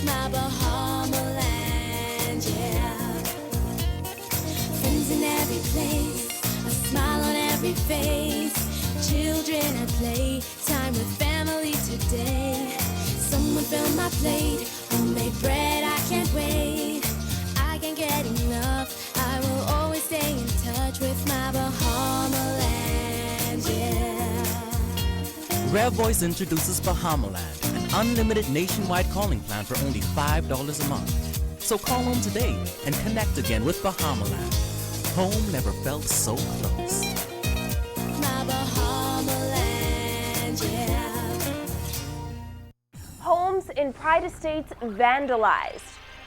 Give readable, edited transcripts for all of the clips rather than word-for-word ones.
my Bahama land, yeah. Friends in every place, a smile on every face. Children at play, time with family today. Someone fill my plate, homemade bread, I can't wait. I can't get enough, I will always stay in touch with my Bahama land, yeah. Rare Voice introduces Bahama Land, an unlimited nationwide calling plan for only $5 a month. So call home today and connect again with Bahama Land. Home never felt so close. My Bahama land, yeah. Homes in Pride Estates vandalized.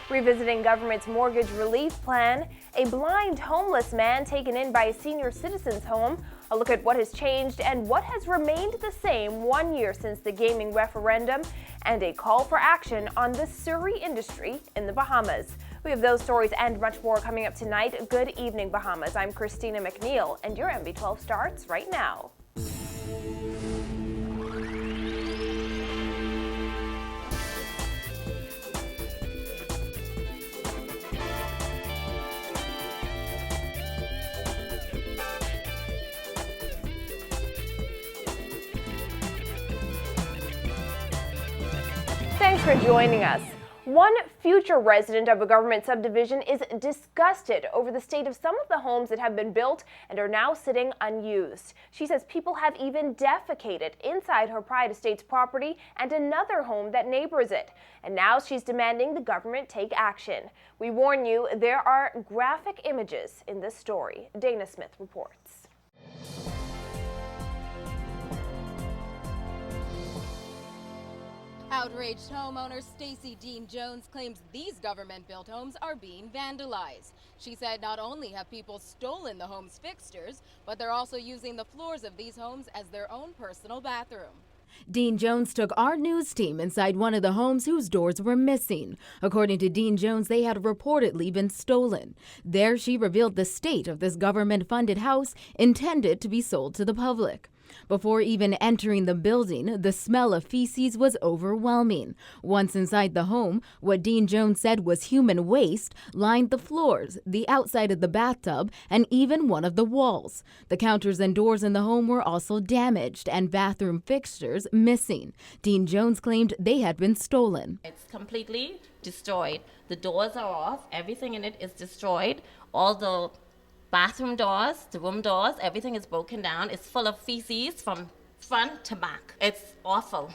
Revisiting government's mortgage relief plan, a blind homeless man taken in by a senior citizen's home, a look at what has changed and what has remained the same 1 year since the gaming referendum, and a call for action on the Surrey industry in the Bahamas. We have those stories and much more coming up tonight. Good evening, Bahamas. I'm Christina McNeil, and your MB12 starts right now. Thanks for joining us. One future resident of a government subdivision is disgusted over the state of some of the homes that have been built and are now sitting unused. She says people have even defecated inside her Pride Estates property and another home that neighbors it. And now she's demanding the government take action. We warn you, there are graphic images in this story. Dana Smith reports. Outraged homeowner Stacey Dean Jones claims these government-built homes are being vandalized. She said not only have people stolen the home's fixtures, but they're also using the floors of these homes as their own personal bathroom. Dean Jones took our news team inside one of the homes whose doors were missing. According to Dean Jones, they had reportedly been stolen. There, she revealed the state of this government-funded house intended to be sold to the public. Before even entering the building, the smell of feces was overwhelming. Once inside the home, what Dean Jones said was human waste lined the floors, the outside of the bathtub, and even one of the walls. The counters and doors in the home were also damaged and bathroom fixtures missing. Dean Jones claimed they had been stolen. It's completely destroyed. The doors are off. Everything in it is destroyed. All the bathroom doors, the room doors, everything is broken down. It's full of feces from front to back. It's awful.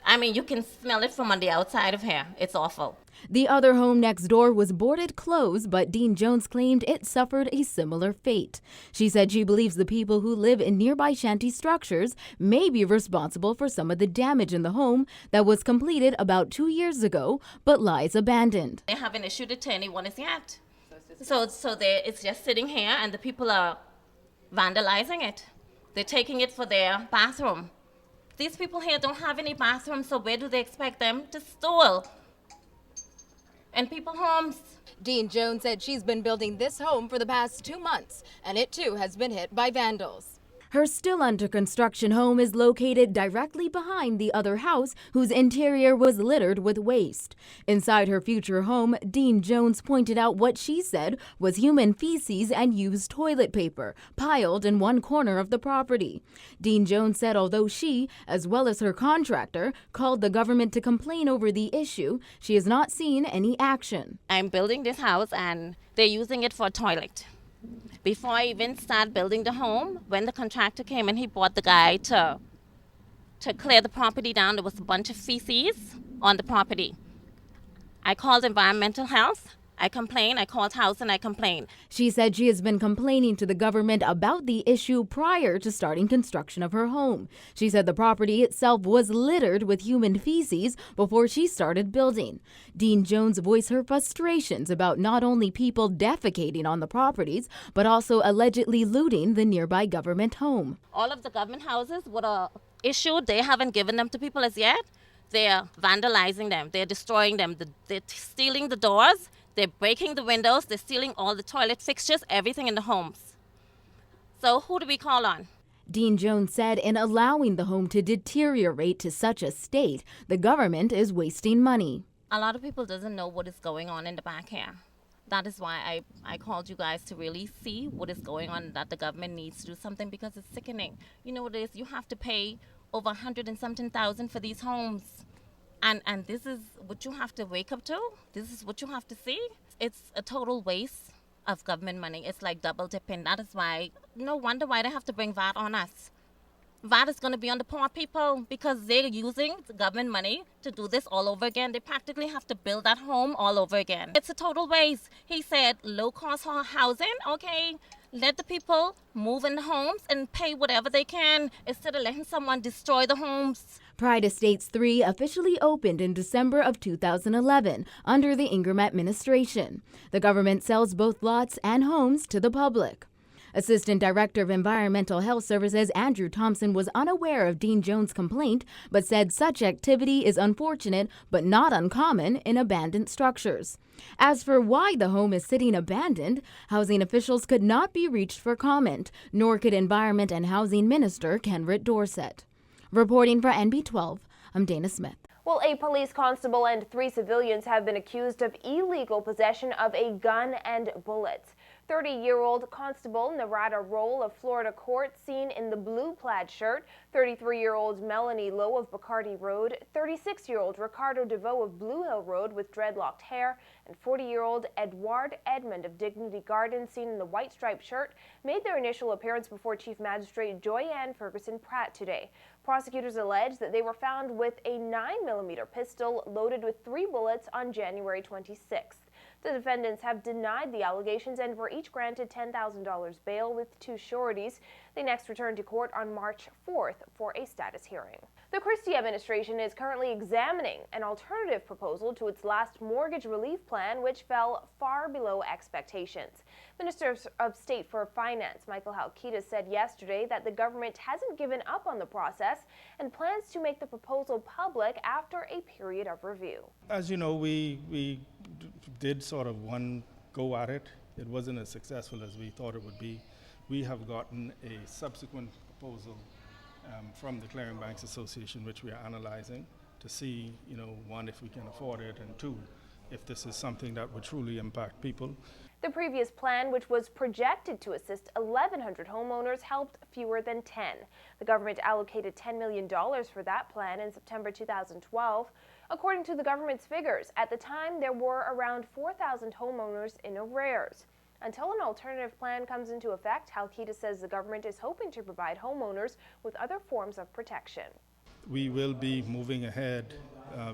I mean, you can smell it from on the outside of here. It's awful. The other home next door was boarded closed, but Dean Jones claimed it suffered a similar fate. She said she believes the people who live in nearby shanty structures may be responsible for some of the damage in the home that was completed about 2 years ago, but lies abandoned. They haven't issued it to anyone as yet. So it's just sitting here, and the people are vandalizing it. They're taking it for their bathroom. These people here don't have any bathrooms, so where do they expect them to store? In people's homes. Dean Jones said she's been building this home for the past 2 months, and it too has been hit by vandals. Her still under construction home is located directly behind the other house whose interior was littered with waste. Inside her future home, Dean Jones pointed out what she said was human feces and used toilet paper piled in one corner of the property. Dean Jones said although she, as well as her contractor, called the government to complain over the issue, she has not seen any action. I'm building this house, and they're using it for a toilet. Before I even start building the home, when the contractor came and he brought the guy to clear the property down, there was a bunch of feces on the property. I called environmental health. I complained. I called house and I complained. She said she has been complaining to the government about the issue prior to starting construction of her home. She said the property itself was littered with human feces before she started building. Dean Jones voiced her frustrations about not only people defecating on the properties, but also allegedly looting the nearby government home. All of the government houses that are issued, they haven't given them to people as yet. They're vandalizing them. They're destroying them. They're stealing the doors. They're breaking the windows. They're stealing all the toilet fixtures, everything in the homes. So who do we call on? Dean Jones said in allowing the home to deteriorate to such a state, the government is wasting money. A lot of people doesn't know what is going on in the back here. That is why I called you guys to really see what is going on, that the government needs to do something, because it's sickening. You know what it is? You have to pay over 100 and something thousand for these homes. And this is what you have to wake up to? This is what you have to see? It's a total waste of government money. It's like double dipping. That is why, no wonder why they have to bring VAT on us. VAT is going to be on the poor people because they're using the government money to do this all over again. They practically have to build that home all over again. It's a total waste. He said low-cost housing, okay, let the people move in the homes and pay whatever they can instead of letting someone destroy the homes. Pride Estates 3 officially opened in December of 2011 under the Ingram administration. The government sells both lots and homes to the public. Assistant Director of Environmental Health Services Andrew Thompson was unaware of Dean Jones' complaint, but said such activity is unfortunate but not uncommon in abandoned structures. As for why the home is sitting abandoned, housing officials could not be reached for comment, nor could Environment and Housing Minister Kenrit Dorset. Reporting for NB12, I'm Dana Smith. Well, a police constable and 3 civilians have been accused of illegal possession of a gun and bullets. 30-year-old Constable Narada Roll of Florida Court, seen in the blue plaid shirt, 33-year-old Melanie Lowe of Bacardi Road, 36-year-old Ricardo DeVoe of Blue Hill Road with dreadlocked hair, and 40-year-old Edward Edmond of Dignity Gardens, seen in the white striped shirt, made their initial appearance before Chief Magistrate Joyanne Ferguson Pratt today. Prosecutors allege that they were found with a 9mm pistol loaded with 3 bullets on January 26th. The defendants have denied the allegations and were each granted $10,000 bail with 2 sureties. They next returned to court on March 4th for a status hearing. The Christie administration is currently examining an alternative proposal to its last mortgage relief plan, which fell far below expectations. Minister of State for Finance Michael Halkitis said yesterday that the government hasn't given up on the process and plans to make the proposal public after a period of review. As you know, we did sort of one go at it. It wasn't as successful as we thought it would be. We have gotten a subsequent proposal from the Clearing Banks Association, which we are analyzing to see, one, if we can afford it, and 2, if this is something that would truly impact people. The previous plan, which was projected to assist 1,100 homeowners, helped fewer than 10. The government allocated $10 million for that plan in September 2012. According to the government's figures, at the time there were around 4,000 homeowners in arrears. Until an alternative plan comes into effect, Halkitis says the government is hoping to provide homeowners with other forms of protection. We will be moving ahead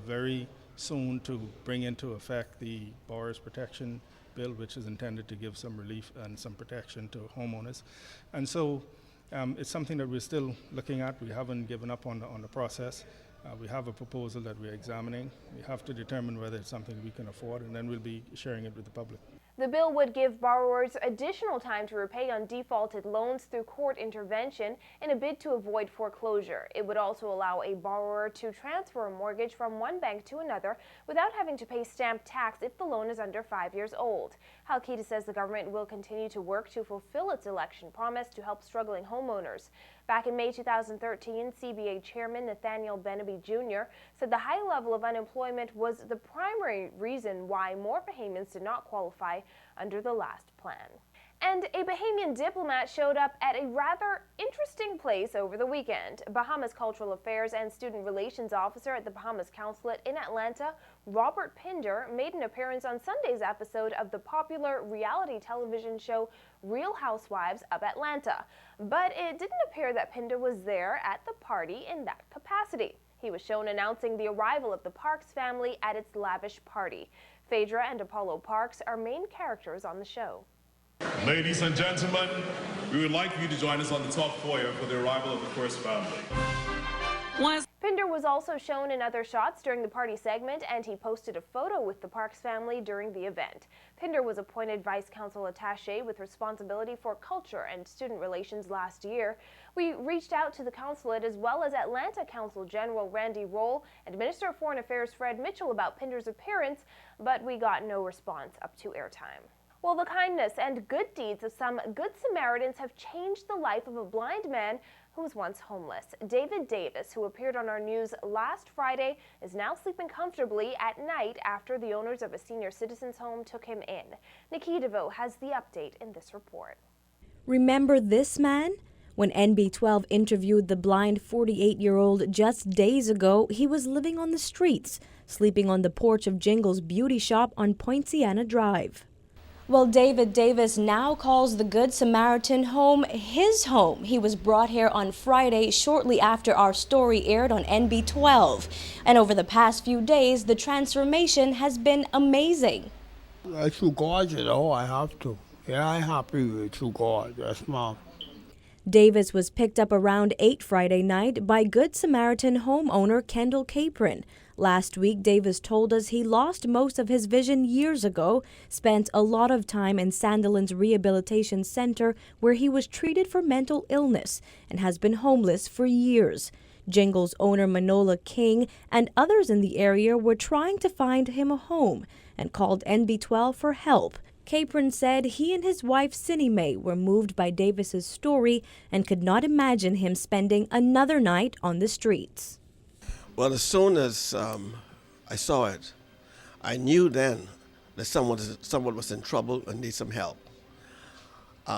very soon to bring into effect the Borrowers Protection Bill, which is intended to give some relief and some protection to homeowners. And so it's something that we're still looking at. We haven't given up on the process. We have a proposal that we're examining. We have to determine whether it's something we can afford, and then we'll be sharing it with the public. The bill would give borrowers additional time to repay on defaulted loans through court intervention in a bid to avoid foreclosure. It would also allow a borrower to transfer a mortgage from one bank to another without having to pay stamp tax if the loan is under 5 years old. Halkitis says the government will continue to work to fulfill its election promise to help struggling homeowners. Back in May 2013, CBA Chairman Nathaniel Benaby Jr. said the high level of unemployment was the primary reason why more Bahamians did not qualify under the last plan. And a Bahamian diplomat showed up at a rather interesting place over the weekend. Bahamas Cultural Affairs and Student Relations Officer at the Bahamas Consulate in Atlanta, Robert Pinder, made an appearance on Sunday's episode of the popular reality television show Real Housewives of Atlanta. But it didn't appear that Pinder was there at the party in that capacity. He was shown announcing the arrival of the Parks family at its lavish party. Phaedra and Apollo Parks are main characters on the show. Ladies and gentlemen, we would like you to join us on the top foyer for the arrival of the first family. Pinder was also shown in other shots during the party segment, and he posted a photo with the Parks family during the event. Pinder was appointed Vice Consul Attaché with responsibility for culture and student relations last year. We reached out to the consulate as well as Atlanta Consul General Randy Roll and Minister of Foreign Affairs Fred Mitchell about Pinder's appearance, but we got no response up to airtime. Well, the kindness and good deeds of some Good Samaritans have changed the life of a blind man who was once homeless. David Davis, who appeared on our news last Friday, is now sleeping comfortably at night after the owners of a senior citizens home took him in. Nikki DeVoe has the update in this report. Remember this man? When NB12 interviewed the blind 48-year-old just days ago, he was living on the streets, sleeping on the porch of Jingle's beauty shop on Poinciana Drive. Well, David Davis now calls the Good Samaritan home his home. He was brought here on Friday shortly after our story aired on NB12. And over the past few days, the transformation has been amazing. Through God, I have to. Yeah, I'm happy through God. Yes, Mom. Davis was picked up around 8 Friday night by Good Samaritan homeowner Kendall Capron. Last week, Davis told us he lost most of his vision years ago, spent a lot of time in Sandilands Rehabilitation Center where he was treated for mental illness and has been homeless for years. Jingle's owner Manola King and others in the area were trying to find him a home and called NB12 for help. Capron said he and his wife Cindy Mae were moved by Davis's story and could not imagine him spending another night on the streets. Well, as soon as I saw it, I knew then that someone was in trouble and need some help.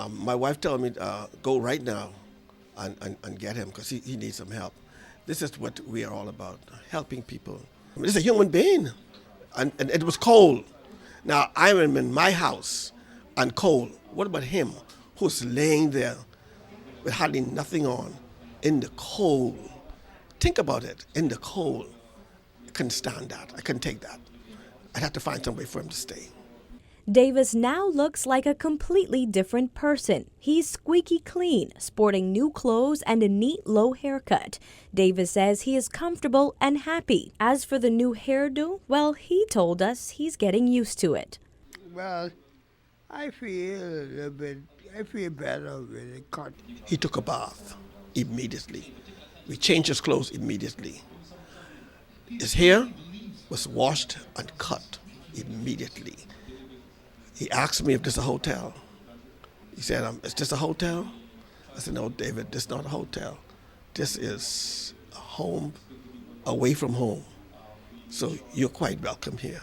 My wife told me, go right now and get him because he needs some help. This is what we are all about, helping people. I mean, it's a human being, and it was cold. Now, I am in my house and cold. What about him who's laying there with hardly nothing on in the cold? Think about it, in the cold. I couldn't stand that. I couldn't take that. I'd have to find some way for him to stay. Davis now looks like a completely different person. He's squeaky clean, sporting new clothes and a neat low haircut. Davis says he is comfortable and happy. As for the new hairdo, well, he told us he's getting used to it. Well, I feel better with it cut. He took a bath immediately. We changed his clothes immediately. His hair was washed and cut immediately. He asked me if this is a hotel. He said, is this a hotel? I said, no, David, this is not a hotel. This is a home away from home. So you're quite welcome here.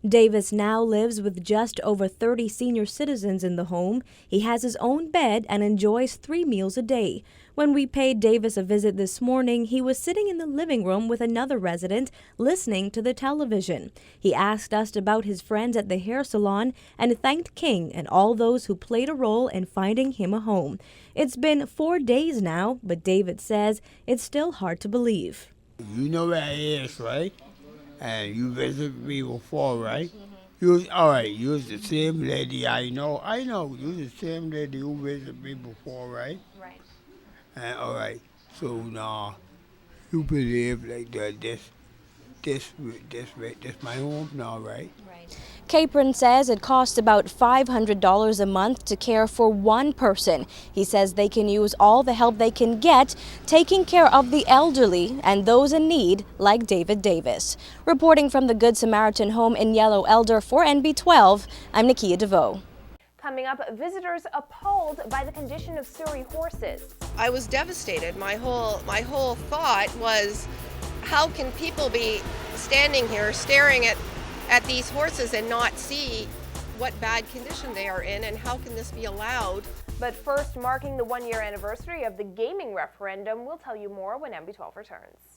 Davis now lives with just over 30 senior citizens in the home. He has his own bed and enjoys 3 meals a day. When we paid Davis a visit this morning, he was sitting in the living room with another resident, listening to the television. He asked us about his friends at the hair salon and thanked King and all those who played a role in finding him a home. It's been 4 days now, but David says it's still hard to believe. You know where it is, right? And you visited me before, right? All right, you was the same lady I know. You was the same lady who visited me before, right? Right. And all right, so now you believe like that this my home now, right? Right. Capron says it costs about $500 a month to care for one person. He says they can use all the help they can get, taking care of the elderly and those in need like David Davis. Reporting from the Good Samaritan home in Yellow Elder for NB12, I'm Nikia DeVoe. Coming up, visitors appalled by the condition of Surrey horses. I was devastated. My whole thought was, how can people be standing here staring at these horses and not see what bad condition they are in, and how can this be allowed? But first, marking the 1-year anniversary of the gaming referendum, we'll tell you more when NB12 returns.